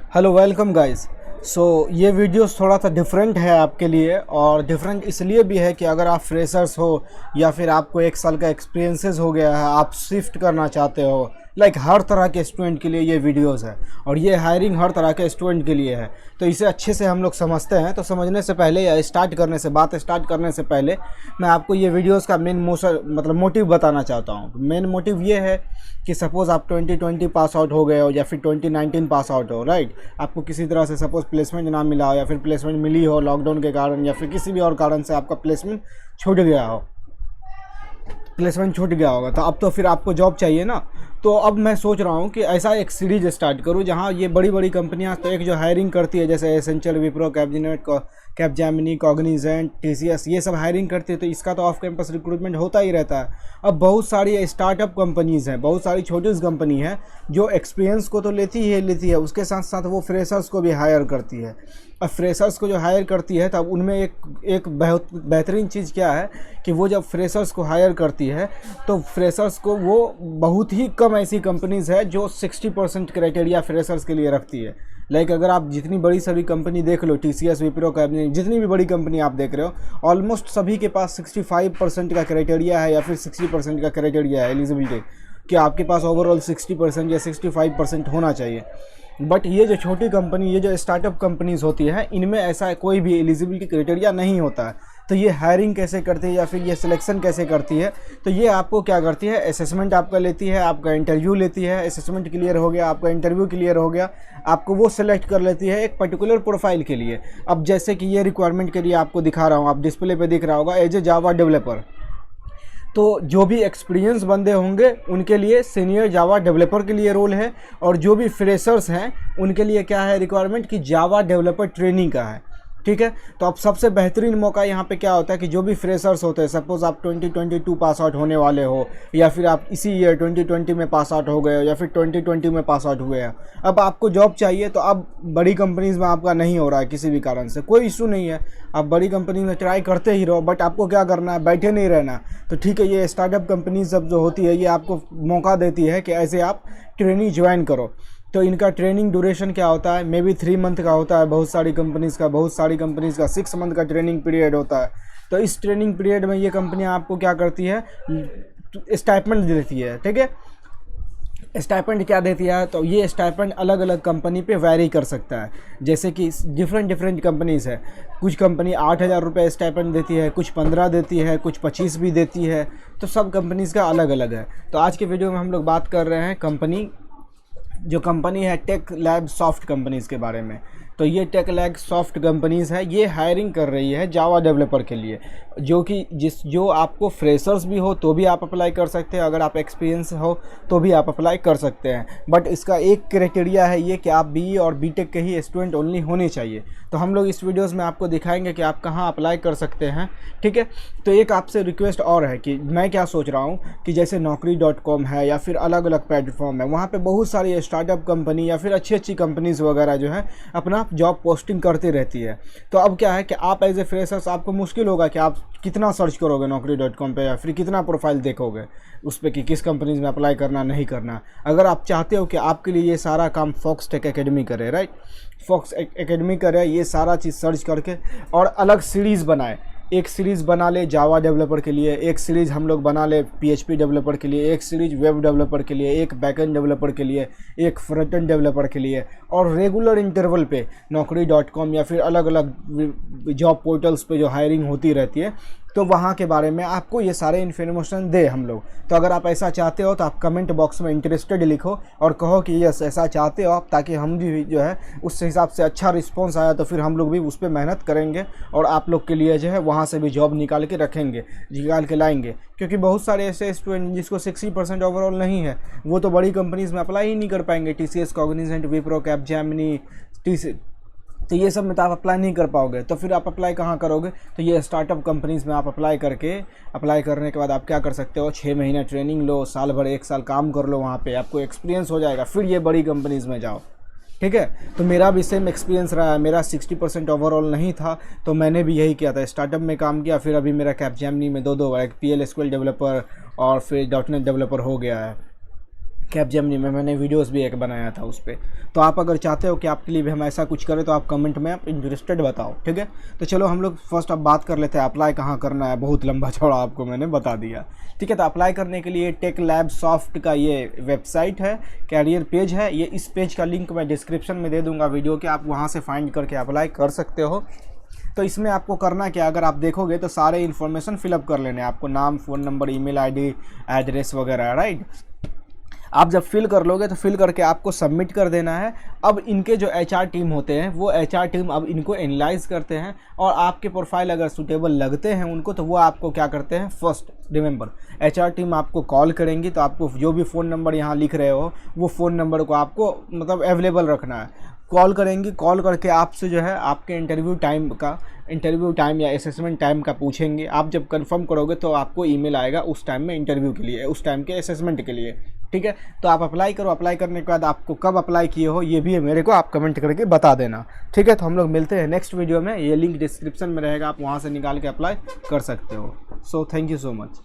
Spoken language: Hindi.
Hello welcome guys. ये वीडियोस थोड़ा सा डिफरेंट है आपके लिए, और डिफरेंट इसलिए भी है कि अगर आप फ्रेशर्स हो या फिर आपको 1 साल का एक्सपीरियंसेस हो गया है, आप शिफ्ट करना चाहते हो, हर तरह के स्टूडेंट के लिए ये वीडियोस है। और ये हायरिंग हर तरह के स्टूडेंट के लिए है, तो इसे अच्छे से हम लोग समझते हैं। तो समझने से पहले या बात स्टार्ट करने से पहले मैं आपको ये वीडियोस का मेन मोटिव बताना चाहता हूँ। मेन मोटिव ये है कि सपोज़ आप 2020 पास आउट हो गए हो या फिर 2019 पास आउट हो, राइट। आपको किसी तरह से सपोज़ प्लेसमेंट ना मिला हो या फिर प्लेसमेंट मिली हो लॉकडाउन के कारण, या फिर किसी भी और कारण से आपका प्लेसमेंट छूट गया हो, होगा, तो अब तो फिर आपको जॉब चाहिए ना। तो अब मैं सोच रहा हूँ कि ऐसा एक सीरीज स्टार्ट करूँ जहाँ ये बड़ी बड़ी कंपनियाँ तो एक जो हायरिंग करती है, जैसे essential, Wipro, Capgemini, Cognizant, TCS, ये सब हायरिंग करती है, तो इसका तो ऑफ कैंपस रिक्रूटमेंट होता ही रहता है। अब बहुत सारी स्टार्टअप कंपनीज़ हैं, बहुत सारी छोटी कंपनी है जो एक्सपीरियंस को तो लेती है, उसके साथ साथ वो फ्रेशर्स को भी हायर करती है। अब फ्रेशर्स को जो हायर करती है, तब उनमें एक बहुत बेहतरीन चीज़ क्या है कि वो जब फ्रेशर्स को हायर करती है तो फ्रेशर्स को वो बहुत ही कम ऐसी कंपनीज़ है जो 60% क्राइटेरिया फ्रेशर्स के लिए रखती है। अगर आप जितनी बड़ी सभी कंपनी देख लो, टीसीएस, विप्रो, कैपजेमिनी, जितनी भी बड़ी कंपनी आप देख रहे हो, ऑलमोस्ट सभी के पास 65% का क्राइटेरिया है या फिर 60% का क्राइटेरिया है एलिजिबिलिटी, कि आपके पास ओवरऑल 60% या 65% होना चाहिए। बट ये जो छोटी कंपनी, ये जो स्टार्टअप कंपनीज होती है, इनमें ऐसा कोई भी एलिजिबिलिटी क्राइटेरिया नहीं होता है। तो ये हायरिंग कैसे करती है या फिर ये सिलेक्शन कैसे करती है? तो ये आपको क्या करती है, असेसमेंट आपका लेती है, आपका इंटरव्यू लेती है, असेसमेंट क्लियर हो गया, आपका इंटरव्यू क्लियर हो गया, आपको वो सिलेक्ट कर लेती है एक पर्टिकुलर प्रोफाइल के लिए। अब जैसे कि ये रिक्वायरमेंट के लिए आपको दिखा रहा हूँ, आप डिस्प्ले पे दिख रहा होगा, एज ए जावा डेवलपर। तो जो भी एक्सपीरियंस बंदे होंगे उनके लिए सीनियर जावा डेवलपर के लिए रोल है, और जो भी फ्रेशर्स हैं उनके लिए क्या है रिक्वायरमेंट कि जावा डेवलपर ट्रेनिंग का है। ठीक है, तो अब सबसे बेहतरीन मौका यहाँ पे क्या होता है कि जो भी फ्रेशर्स होते हैं, सपोज आप 2022 पास आउट होने वाले हो, या फिर आप इसी ईयर 2020 में पास आउट हो गए हो, या फिर 2020 में पास आउट हुए हैं, अब आपको जॉब चाहिए। तो अब बड़ी कंपनीज में आपका नहीं हो रहा है किसी भी कारण से, कोई इशू नहीं है, आप बड़ी कंपनी में ट्राई करते ही रहो, बट आपको क्या करना है, बैठे नहीं रहना। तो ठीक है, ये स्टार्टअप कंपनीज सब जो होती है, ये आपको मौका देती है कि ऐसे आप ट्रेनिंग ज्वाइन करो। तो इनका ट्रेनिंग ड्यूरेशन क्या होता है, मे बी 3 मंथ का होता है, बहुत सारी कंपनीज़ का 6 मंथ का ट्रेनिंग पीरियड होता है। तो इस ट्रेनिंग पीरियड में ये कंपनियां आपको क्या करती है, स्टाइपेंड देती है। ठीक है, स्टाइपेंड क्या देती है, तो ये स्टाइपेंड अलग अलग कंपनी पे वैरी कर सकता है। जैसे कि डिफरेंट कंपनीज़ है, कुछ कंपनी 8,000 रुपये स्टाइपेंड देती है, कुछ 15 देती है, कुछ 25 भी देती है। तो सब कंपनीज़ का अलग अलग है। तो आज के वीडियो में हम लोग बात कर रहे हैं जो कंपनी है टेक लैब सॉफ्ट कंपनीज़ के बारे में। तो ये टेक लैब सॉफ्ट कंपनीज़ है, ये हायरिंग कर रही है जावा डेवलपर के लिए, जो आपको फ्रेशर्स भी हो तो भी आप अप्लाई कर सकते हैं, अगर आप एक्सपीरियंस हो तो भी आप अप्लाई कर सकते हैं। बट इसका एक क्राइटेरिया है ये कि आप बीई और बीटेक के ही स्टूडेंट ओनली होने चाहिए। तो हम लोग इस वीडियोज़ में आपको दिखाएंगे कि आप कहाँ अप्लाई कर सकते हैं। ठीक है, तो एक आपसे रिक्वेस्ट और है कि मैं क्या सोच रहा हूँ कि जैसे naukri.com है या फिर अलग अलग प्लेटफॉर्म है, वहाँ पे बहुत सारी स्टार्टअप कंपनी या फिर अच्छी कंपनीज़ वगैरह जो है अपना जॉब पोस्टिंग करती रहती है। तो अब क्या है कि आप एज ए फ्रेशर्स, आपको मुश्किल होगा कि आप कितना सर्च करोगे naukri.com पे, या फिर कितना प्रोफाइल देखोगे उस पर कि किस कंपनीज में अप्लाई करना नहीं करना। अगर आप चाहते हो कि आपके लिए ये सारा काम फॉक्स टेक एकेडमी करे, राइट, फॉक्स एकेडमी करे, ये सारा चीज़ सर्च करके और अलग सीरीज़ बनाए, एक सीरीज़ बना ले जावा डेवलपर के लिए, एक सीरीज़ हम लोग बना ले पीएचपी डेवलपर के लिए, एक सीरीज़ वेब डेवलपर के लिए, एक बैकएंड डेवलपर के लिए, एक फ्रंट एंड डेवलपर के लिए, और रेगुलर इंटरवल पे naukri.com या फिर अलग अलग जॉब पोर्टल्स पे जो हायरिंग होती रहती है, तो वहाँ के बारे में आपको ये सारे इन्फॉर्मेशन दे हम लोग। तो अगर आप ऐसा चाहते हो तो आप कमेंट बॉक्स में इंटरेस्टेड लिखो और कहो कि यस ऐसा चाहते हो आप, ताकि हम भी जो है उस हिसाब से अच्छा रिस्पांस आया तो फिर हम लोग भी उस पर मेहनत करेंगे और आप लोग के लिए जो है वहाँ से भी जॉब निकाल के लाएंगे। क्योंकि बहुत सारे ऐसे स्टूडेंट जिसको 60% ओवरऑल नहीं है, वो तो बड़ी कंपनीज़ में अप्लाई ही नहीं कर पाएंगे, टीसीएस, कॉग्निजेंट, विप्रो, कैपजेमिनी, तो ये सब में तो आप अप्लाई नहीं कर पाओगे। तो फिर आप अप्लाई कहाँ करोगे, तो ये स्टार्टअप कंपनीज़ में आप अप्लाई करने के बाद आप क्या कर सकते हो, 6 महीने ट्रेनिंग लो, साल भर 1 साल काम कर लो, वहाँ पे आपको एक्सपीरियंस हो जाएगा, फिर ये बड़ी कंपनीज़ में जाओ। ठीक है, तो मेरा भी सेम एक्सपीरियंस रहा है, मेरा 60% ओवरऑल नहीं था, तो मैंने भी यही किया था, स्टार्टअप में काम किया, फिर अभी मेरा कैपजेमिनी में 2 एक PL SQL डेवलपर और फिर .NET डेवलपर हो गया है। कैपजेमिनी में मैंने वीडियोस भी एक बनाया था उस पर। तो आप अगर चाहते हो कि आपके लिए भी हम ऐसा कुछ करें तो आप कमेंट में आप इंटरेस्टेड बताओ, ठीक है। तो चलो हम लोग फर्स्ट अब बात कर लेते हैं अप्लाई कहाँ करना है। बहुत लंबा चौड़ा आपको मैंने बता दिया, ठीक है। तो अप्लाई करने के लिए टेक लैब सॉफ्ट का ये वेबसाइट है, कैरियर पेज है ये। इस पेज का लिंक मैं डिस्क्रिप्शन में दे दूँगा वीडियो के, आप वहाँ से फाइंड करके अप्लाई कर सकते हो। तो इसमें आपको करना क्या, अगर आप देखोगे तो सारे इन्फॉर्मेशन फिलअप कर लेने हैं आपको, नाम, phone number, email ID, address वगैरह, राइट। आप जब फिल कर लोगे तो फिल करके आपको सबमिट कर देना है। अब इनके जो एचआर टीम होते हैं वो एचआर टीम अब इनको एनालाइज करते हैं, और आपके प्रोफाइल अगर सूटेबल लगते हैं उनको तो वो आपको क्या करते हैं, फर्स्ट रिमेंबर एचआर टीम आपको कॉल करेंगी। तो आपको जो भी फ़ोन नंबर यहाँ लिख रहे हो वो फ़ोन नंबर को आपको मतलब अवेलेबल रखना है। कॉल करेंगी, कॉल करके आपसे जो है आपके इंटरव्यू टाइम या असेसमेंट टाइम का पूछेंगे। आप जब कंफर्म करोगे तो आपको ईमेल आएगा उस टाइम में इंटरव्यू के लिए, उस टाइम के असेसमेंट के लिए, ठीक है। तो आप अप्लाई करो, अप्लाई करने के बाद आपको कब अप्लाई किए हो ये भी मेरे को आप कमेंट करके बता देना, ठीक है। तो हम लोग मिलते हैं नेक्स्ट वीडियो में, ये लिंक डिस्क्रिप्शन में रहेगा, आप वहाँ से निकाल के अप्लाई कर सकते हो। So thank you so much.